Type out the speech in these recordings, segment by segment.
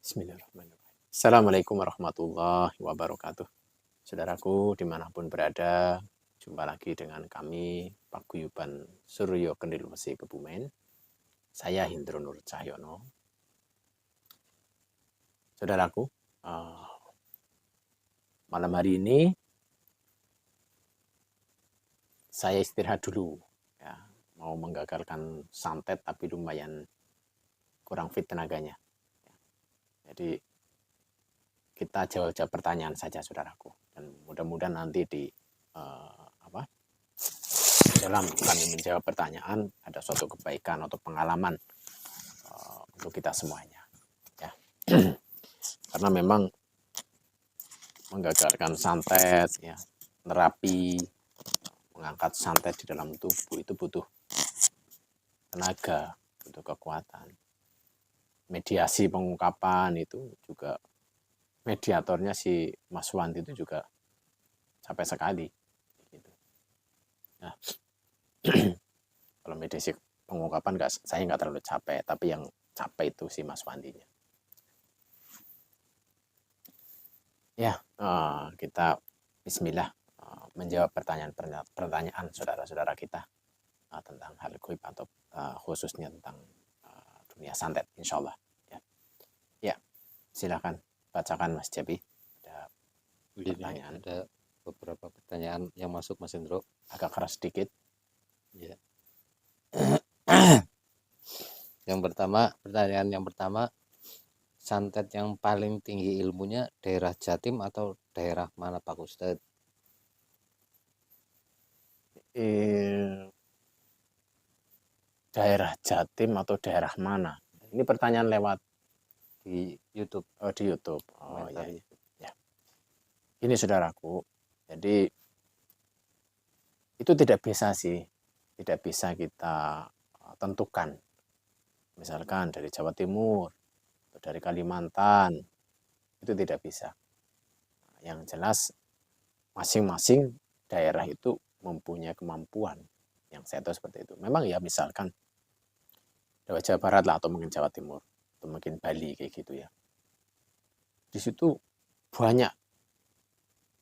Bismillahirrahmanirrahim. Assalamualaikum warahmatullahi wabarakatuh. Saudaraku dimanapun berada, jumpa lagi dengan kami Paguyuban Suryo Kendil Wesi Kebumen. Saya Hindro Nur Cahyono. Saudaraku, malam hari ini saya istirahat dulu. Ya, mau menggagalkan santet tapi lumayan kurang fit tenaganya. Jadi kita jawab-jawab pertanyaan saja, saudaraku. Dan mudah-mudahan nanti di dalam kami menjawab pertanyaan ada suatu kebaikan atau pengalaman untuk kita semuanya. Ya. Karena memang menggagalkan santet, ya, terapi, mengangkat santet di dalam tubuh itu butuh tenaga, butuh kekuatan. Mediasi pengungkapan itu juga mediatornya si Mas Wanti itu juga capek sekali. Gitu. Nah, kalau mediasi pengungkapan saya nggak terlalu capek, tapi yang capek itu si Mas Wantinya. Ya, kita Bismillah menjawab pertanyaan saudara-saudara kita tentang hal goib atau khususnya tentang dunia santet, insya Allah. Ya, silakan bacakan Mas Jabi. Ada pertanyaan. Ada beberapa pertanyaan yang masuk, Mas Hendro. Agak keras sedikit. Ya. Pertanyaan yang pertama, santet yang paling tinggi ilmunya daerah Jatim atau daerah mana, Pak Ustadz? Daerah Jatim atau daerah mana? Ini pertanyaan lewat di YouTube. Di YouTube. Oh ya. Ya. Ini saudaraku. Jadi itu tidak bisa sih, tidak bisa kita tentukan. Misalkan dari Jawa Timur atau dari Kalimantan, itu tidak bisa. Yang jelas masing-masing daerah itu mempunyai kemampuan. Yang saya tahu seperti itu. Memang ya misalkan Jawa Barat lah atau mungkin Jawa Timur atau mungkin Bali kayak gitu ya. Di situ banyak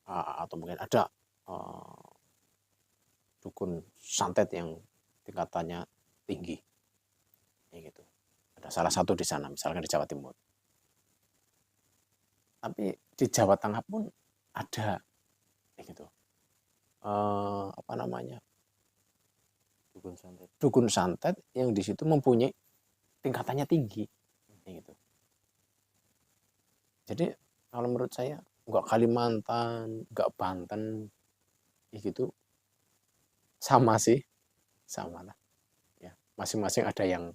atau mungkin ada dukun santet yang tingkatannya tinggi. Gitu. Ada salah satu di sana, misalkan di Jawa Timur. Tapi di Jawa Tengah pun ada, gitu. Apa namanya? Dukun santet yang di situ mempunyai tingkatannya tinggi, gitu. Jadi kalau menurut saya nggak Kalimantan, nggak Banten, gitu, sama sih, sama lah. Ya, masing-masing ada yang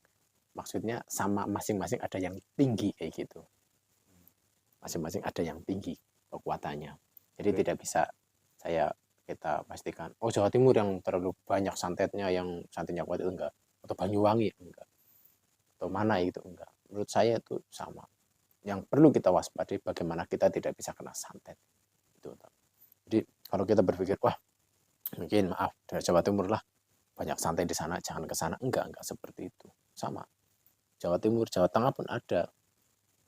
maksudnya sama, masing-masing ada yang tinggi kayak gitu. Masing-masing ada yang tinggi kekuatannya. Jadi tidak bisa kita pastikan, oh Jawa Timur yang terlalu banyak santetnya, yang santetnya kuat itu enggak, atau Banyuwangi enggak, atau mana itu enggak. Menurut saya itu sama. Yang perlu kita waspadai bagaimana kita tidak bisa kena santet. Itu. Jadi kalau kita berpikir, wah mungkin maaf dari Jawa Timur lah, banyak santet di sana, jangan ke sana. Enggak seperti itu. Sama. Jawa Timur, Jawa Tengah pun ada.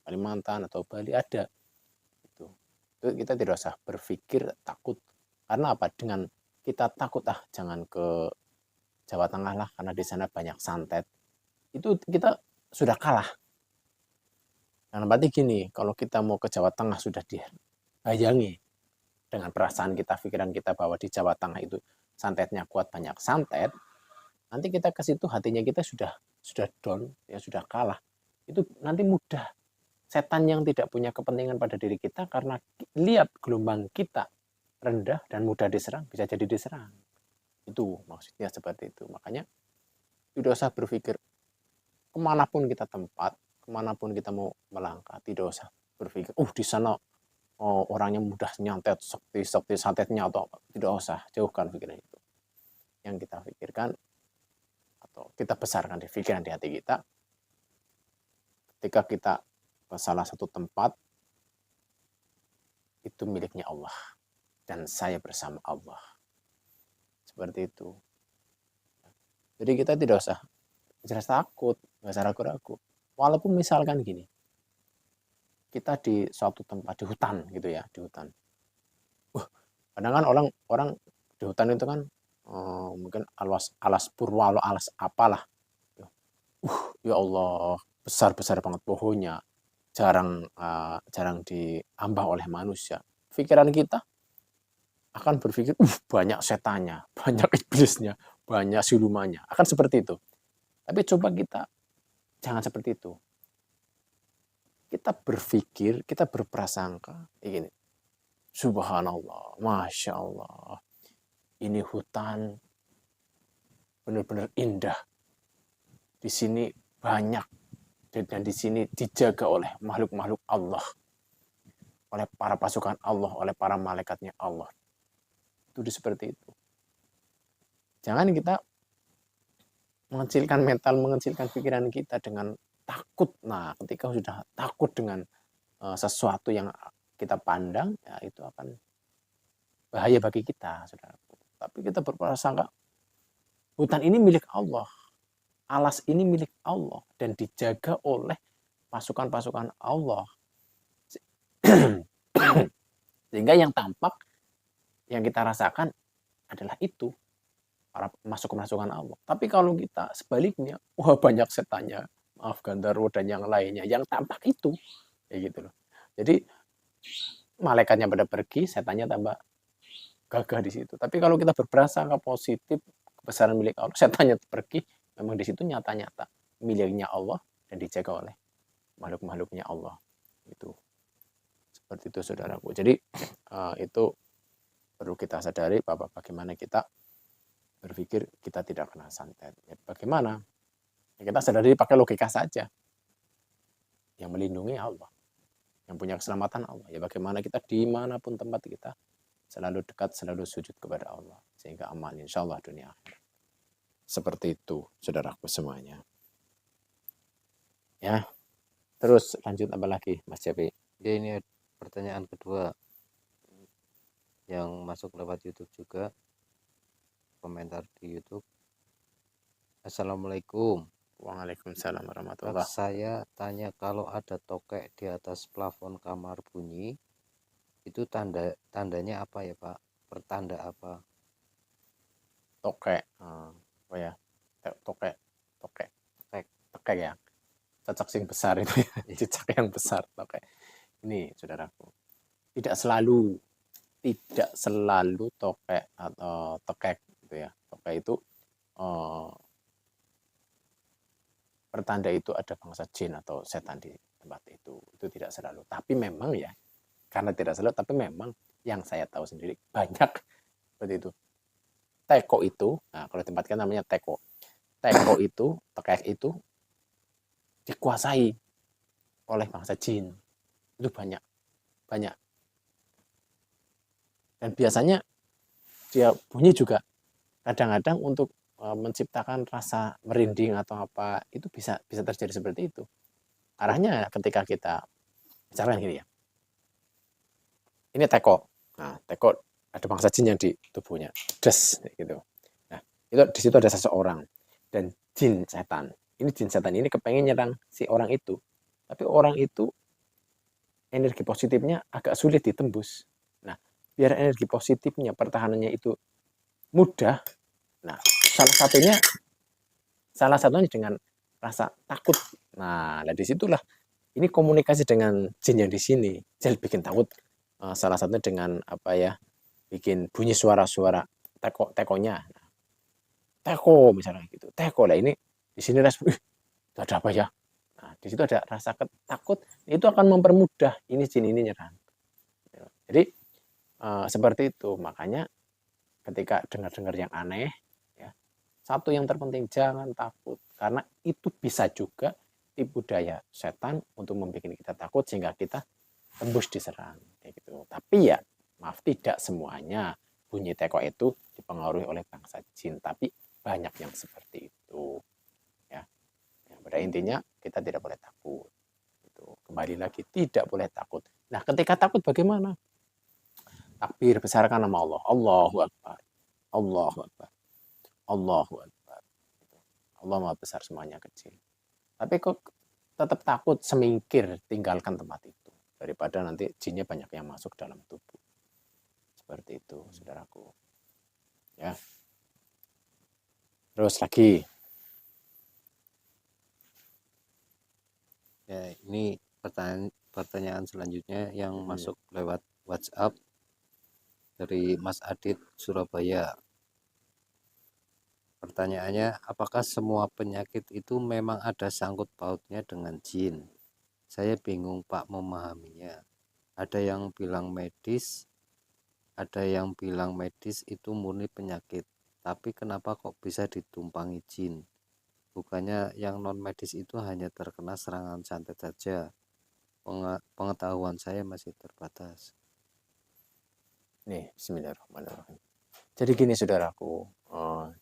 Kalimantan atau Bali ada. Itu kita tidak usah berpikir takut. Karena apa? Dengan kita takut jangan ke Jawa Tengah lah karena di sana banyak santet. Itu kita sudah kalah. Karena berarti gini, kalau kita mau ke Jawa Tengah sudah dibayangi dengan perasaan kita, pikiran kita bahwa di Jawa Tengah itu santetnya kuat, banyak santet, nanti kita ke situ hatinya kita sudah down, ya sudah kalah. Itu nanti mudah setan yang tidak punya kepentingan pada diri kita karena lihat gelombang kita rendah dan mudah diserang, bisa jadi diserang. Itu maksudnya seperti itu. Makanya tidak usah berpikir kemanapun kita tempat, kemanapun kita mau melangkah, tidak usah berpikir, di sana orangnya mudah nyantet, sakti santetnya atau apa. Tidak usah, jauhkan pikiran itu. Yang kita pikirkan atau kita besarkan di pikiran di hati kita, ketika kita ke salah satu tempat, itu miliknya Allah. Dan saya bersama Allah. Seperti itu. Jadi kita tidak usah jelas takut, nggak usah ragu-ragu. Walaupun misalkan gini, kita di suatu tempat di hutan gitu ya, di hutan. Kadang kan orang di hutan itu kan mungkin alas purwa, alas apalah. Ya Allah, besar-besar banget pohonnya, jarang diambah oleh manusia. Pikiran kita akan berpikir, banyak setannya, banyak iblisnya, banyak silumannya. Akan seperti itu. Tapi coba kita jangan seperti itu. Kita berpikir, kita berprasangka, gini, subhanallah, masya Allah, ini hutan benar-benar indah. Di sini banyak dan di sini dijaga oleh makhluk-makhluk Allah, oleh para pasukan Allah, oleh para malaikatnya Allah. Itu seperti itu. Jangan kita mengecilkan mental, mengecilkan pikiran kita dengan takut. Nah, ketika sudah takut dengan sesuatu yang kita pandang, ya itu akan bahaya bagi kita, saudaraku. Tapi kita berprasangka hutan ini milik Allah, alas ini milik Allah dan dijaga oleh pasukan-pasukan Allah. Sehingga yang tampak, yang kita rasakan adalah itu, para masukan Allah. Tapi kalau kita sebaliknya, wah banyak setannya, maaf Gandharwa dan yang lainnya, yang tampak itu, kayak gitu loh. Jadi malaikatnya pada pergi, setannya tambah gagah di situ. Tapi kalau kita berprasangka positif, kebesaran milik Allah, setannya pergi, memang di situ nyata-nyata miliknya Allah dan dijaga oleh makhluk-makhluknya Allah. Itu seperti itu, saudaraku. Jadi itu perlu kita sadari bahwa bagaimana kita berpikir kita tidak kena santet. Ya, bagaimana? Ya, kita sadari pakai logika saja. Yang melindungi Allah, yang punya keselamatan Allah. Ya bagaimana kita dimanapun tempat kita selalu dekat, selalu sujud kepada Allah sehingga aman insya Allah dunia akhirat. Seperti itu, saudaraku semuanya. Ya, terus lanjut apa lagi, Mas Cepi? Ya, ini pertanyaan kedua yang masuk lewat YouTube juga, komentar di YouTube. Assalamualaikum. Waalaikumsalam warahmatullahi. Saya tanya, kalau ada tokek di atas plafon kamar bunyi, itu tandanya apa ya Pak? Pertanda apa? Tokek, apa ya? Tokek ya. Cecak sing besar itu ya. Cicak yang besar, tokek. Ini saudaraku, tidak selalu tokek atau tokek gitu ya. Tokek itu pertanda itu ada bangsa jin atau setan di tempat itu tidak selalu. Tapi memang ya, karena tidak selalu, tapi memang yang saya tahu sendiri banyak seperti itu. Teko itu, nah kalau tempatkan namanya teko. Teko itu, tokek itu dikuasai oleh bangsa jin. Itu banyak. Dan biasanya dia bunyi juga kadang-kadang untuk menciptakan rasa merinding atau apa, itu bisa terjadi seperti itu. Arahnya ketika kita misalkan gini ya, ini teko. Nah, teko ada bangsa jin yang di tubuhnya, des gitu. Nah, itu di situ ada seseorang dan jin setan. Ini jin setan ini kepengen nyerang si orang itu, tapi orang itu energi positifnya agak sulit ditembus. Nah, biar energi positifnya, pertahanannya itu mudah. Nah, salah satunya dengan rasa takut. Nah, disitulah ini komunikasi dengan jin yang di sini. Jin bikin takut. Salah satunya dengan apa ya? Bikin bunyi suara-suara tekonya. Teko misalnya gitu. Teko lah ini di sini respon. Ada apa ya? Nah, di situ ada rasa takut. Itu akan mempermudah ini jin ini nyerang. Jadi seperti itu. Makanya ketika dengar-dengar yang aneh, satu yang terpenting, jangan takut. Karena itu bisa juga tipu daya setan untuk membuat kita takut sehingga kita tembus diserang. Kayak gitu. Tapi ya, maaf, tidak semuanya bunyi teko itu dipengaruhi oleh bangsa jin. Tapi banyak yang seperti itu. Ya. Pada intinya, kita tidak boleh takut. Kembali lagi, tidak boleh takut. Nah, ketika takut bagaimana? Takbir, besarkan nama Allah. Allahu Akbar. Allahu Akbar. Allahu Akbar. Allah Maha Besar, semuanya kecil. Tapi kok tetap takut, semingkir, tinggalkan tempat itu. daripada nanti jinnya banyak yang masuk dalam tubuh. Seperti itu, saudaraku. Ya. Terus lagi. Ya, ini pertanyaan selanjutnya yang masuk lewat WhatsApp dari Mas Adit Surabaya. Pertanyaannya, apakah semua penyakit itu memang ada sangkut pautnya dengan jin? Saya bingung Pak memahaminya. Ada yang bilang medis, ada yang bilang medis itu murni penyakit. Tapi kenapa kok bisa ditumpangi jin? Bukannya yang non medis itu hanya terkena serangan santet saja. Pengetahuan saya masih terbatas. Nih, bismillahirrahmanirrahim. Jadi gini saudaraku,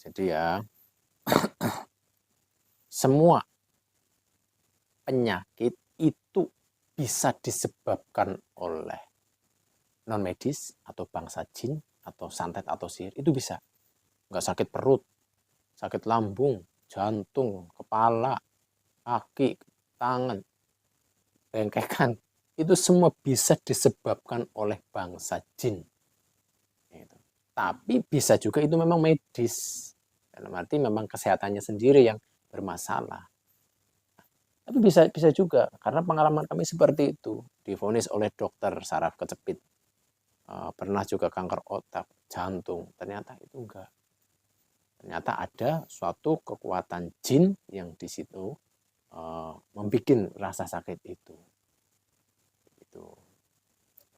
jadi ya semua penyakit itu bisa disebabkan oleh non medis atau bangsa jin atau santet atau sihir, itu bisa. Nggak sakit perut, sakit lambung, jantung, kepala, kaki, tangan, bengkekan, itu semua bisa disebabkan oleh bangsa jin. Tapi bisa juga itu memang medis, dalam arti memang kesehatannya sendiri yang bermasalah. Tapi bisa juga, karena pengalaman kami seperti itu, divonis oleh dokter saraf kecepit, pernah juga kanker otak, jantung, ternyata itu enggak. Ternyata ada suatu kekuatan jin yang di situ membuat rasa sakit itu.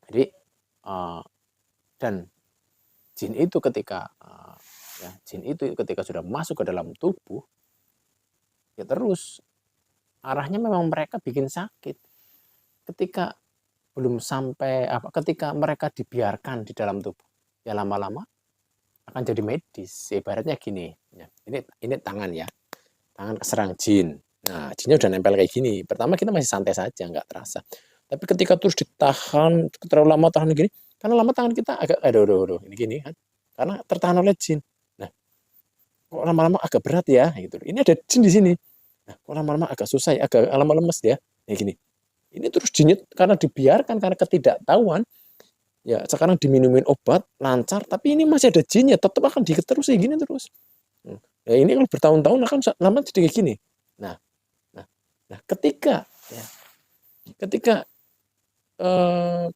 Jadi dan jin itu ketika sudah masuk ke dalam tubuh, ya terus arahnya memang mereka bikin sakit. Ketika belum sampai ketika mereka dibiarkan di dalam tubuh, ya lama-lama akan jadi medis. Ibaratnya gini, ya, ini tangan ya, tangan keserang jin. Nah, jinnya udah nempel kayak gini. Pertama kita masih santai saja, nggak terasa. Tapi ketika terus ditahan terlalu lama, tahan gini, karena lama tangan kita agak aduh ini gini kan, karena tertahan oleh jin. Nah, kok lama-lama agak berat ya, gitu. Ini ada jin di sini. Nah, kok lama-lama agak susah ya, agak lama lemes ya, kayak gini. Ini terus jinnya karena dibiarkan, karena ketidaktahuan, ya sekarang diminumin obat lancar, tapi ini masih ada jinnya, tetap akan diikat terus kayak gini terus. Ya ini kalau bertahun-tahun akan lama jadi kayak gini. Nah, ketika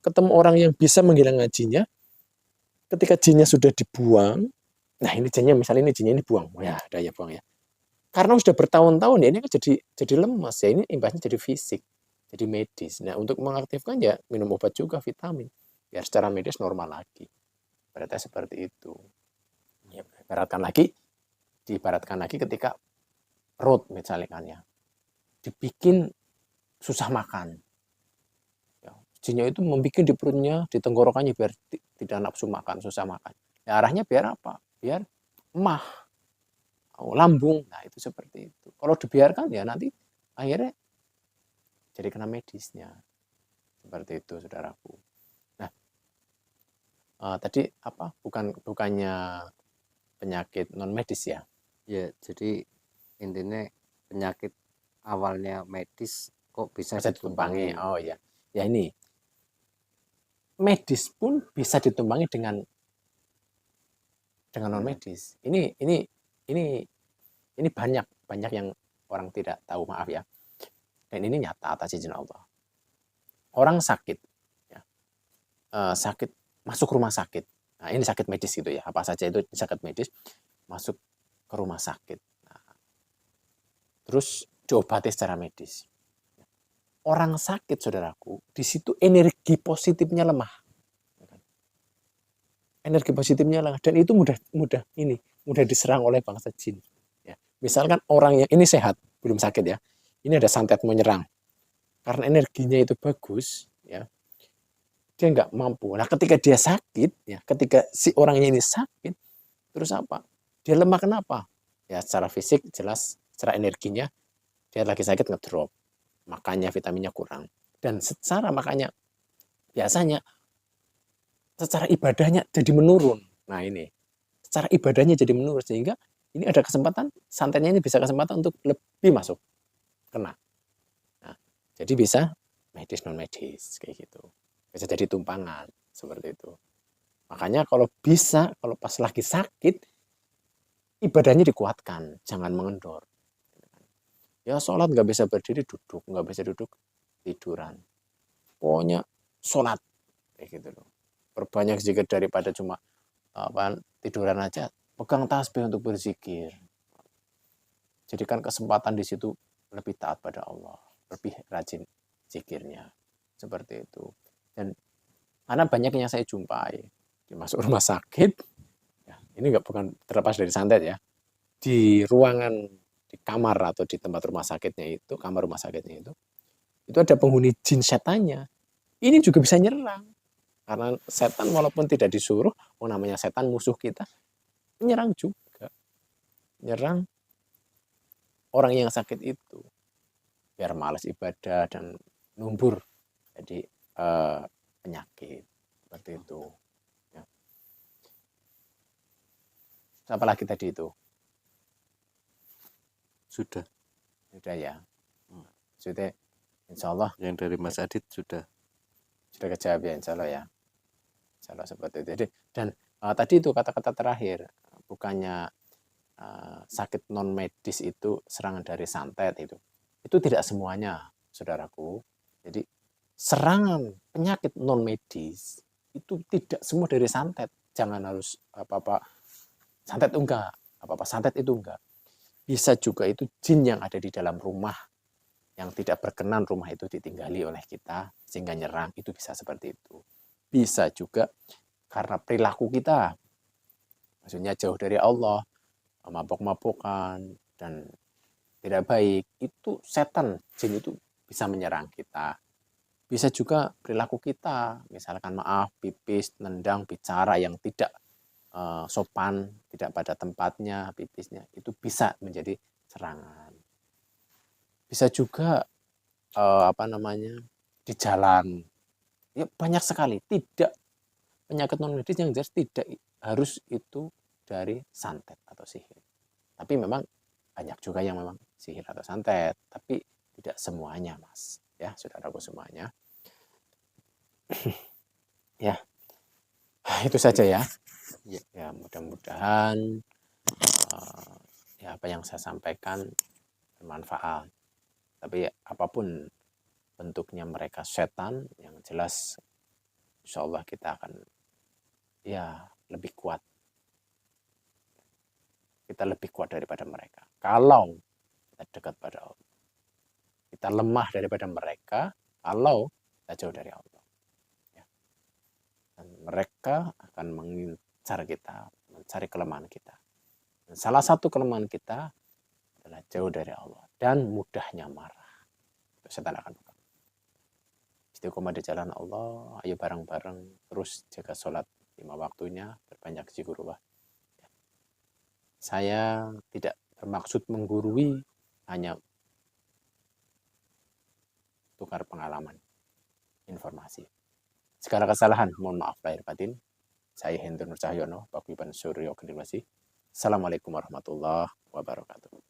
ketemu orang yang bisa menghilangkan jinnya, ketika jinnya sudah dibuang, nah ini jinnya misalnya ini jinnya ini buang, ya ada ya buang ya. Karena sudah bertahun-tahun ya ini kan jadi lemas ya, ini imbasnya jadi fisik, jadi medis. Nah untuk mengaktifkan ya minum obat juga, vitamin, biar secara medis normal lagi. Berarti seperti itu. Ya, diibaratkan lagi ketika perut misalnya kan ya, dibikin susah makan. Jinnya itu membuat di perutnya, di tenggorokannya biar tidak nafsu makan, susah makan. Ya, arahnya biar apa? Biar emah, lambung. Nah itu seperti itu. Kalau dibiarkan ya nanti akhirnya jadi kena medisnya. Seperti itu saudaraku. Nah tadi apa? Bukannya penyakit non medis ya? Ya, jadi intinya penyakit awalnya medis kok bisa ditumpangi. Oh ya, ya ini medis pun bisa ditumpangi dengan non medis. Ini banyak yang orang tidak tahu, maaf ya. Dan ini nyata atas izin Allah. Orang sakit, ya, sakit masuk rumah sakit. Nah ini sakit medis gitu ya. Apa saja itu sakit medis masuk ke rumah sakit. Nah, terus diobati secara medis. Orang sakit saudaraku, di situ energi positifnya lemah. Energi positifnya lemah dan itu mudah diserang oleh bangsa jin. Ya. Misalkan orang yang ini sehat, belum sakit ya, ini ada santet menyerang. Karena energinya itu bagus, ya, dia nggak mampu. Nah ketika dia sakit, ya, ketika si orangnya ini sakit, terus apa? Dia lemah kenapa? Ya secara fisik jelas, secara energinya dia lagi sakit ngedrop. Makanya vitaminnya kurang. Dan secara makanya biasanya secara ibadahnya jadi menurun. Nah ini, secara ibadahnya jadi menurun sehingga ini ada kesempatan santetnya ini bisa kesempatan untuk lebih masuk kena. Nah, jadi bisa medis non medis kayak gitu. Bisa jadi tumpangan seperti itu. Makanya kalau bisa, kalau pas lagi sakit, ibadahnya dikuatkan, jangan mengendor. Ya sholat nggak bisa berdiri duduk, nggak bisa duduk tiduran. Pokoknya sholat kayak gitu loh. Perbanyak zikir daripada cuma tiduran aja. Pegang tasbih untuk berzikir. Jadikan kesempatan di situ lebih taat pada Allah, lebih rajin zikirnya seperti itu. Dan karena banyak yang saya jumpai dimasuk rumah sakit, ya, ini nggak bukan terlepas dari santet ya, di ruangan di kamar atau di tempat rumah sakitnya itu, kamar rumah sakitnya itu ada penghuni jin setannya. Ini juga bisa nyerang karena setan walaupun tidak disuruh, namanya setan musuh kita, menyerang juga, nyerang orang yang sakit itu biar malas ibadah dan numbur jadi penyakit seperti itu. Ya. Apa lagi tadi itu? Sudah Ya. Sudah, insya Allah. Yang dari Mas Adit sudah Kejawab ya, insya Allah ya. Insya Allah seperti itu. Jadi, dan tadi itu kata-kata terakhir, bukannya sakit non medis itu serangan dari santet itu tidak semuanya, saudaraku. Jadi serangan penyakit non medis itu tidak semua dari santet. Jangan harus apa-apa santet enggak, apa-apa santet itu enggak. Bisa juga itu jin yang ada di dalam rumah yang tidak berkenan rumah itu ditinggali oleh kita sehingga nyerang, itu bisa seperti itu. Bisa juga karena perilaku kita, maksudnya jauh dari Allah, mabok-mabokan dan tidak baik, itu setan, jin itu bisa menyerang kita. Bisa juga perilaku kita, misalkan maaf, pipis, nendang, bicara yang tidak sopan, tidak pada tempatnya pipisnya, itu bisa menjadi serangan. Bisa juga di jalan, ya banyak sekali. Tidak, penyakit non medis yang jelas tidak harus itu dari santet atau sihir. Tapi memang banyak juga yang memang sihir atau santet, tapi tidak semuanya, Mas. Ya, saudaraku semuanya. Ya, itu saja ya. Ya, mudah-mudahan ya apa yang saya sampaikan bermanfaat. Tapi apapun bentuknya mereka setan, yang jelas insya Allah kita akan ya lebih kuat. Kita lebih kuat daripada mereka. Kalau kita dekat pada Allah. Kita lemah daripada mereka kalau kita jauh dari Allah. Ya. Dan mereka akan mengincar kita, mencari kelemahan kita. Dan salah satu kelemahan kita adalah jauh dari Allah dan mudahnya marah. Itu setan akan buka. Istiqomah di jalan Allah, ayo bareng-bareng terus jaga sholat 5 waktunya, berbanyak zikrullah. Saya tidak bermaksud menggurui, hanya tukar pengalaman, informasi. Segala kesalahan, mohon maaf lahir batin. Saya Hendro Nur Cahyono, Paguyuban Suryo Kedilwasi. Assalamualaikum warahmatullahi wabarakatuh.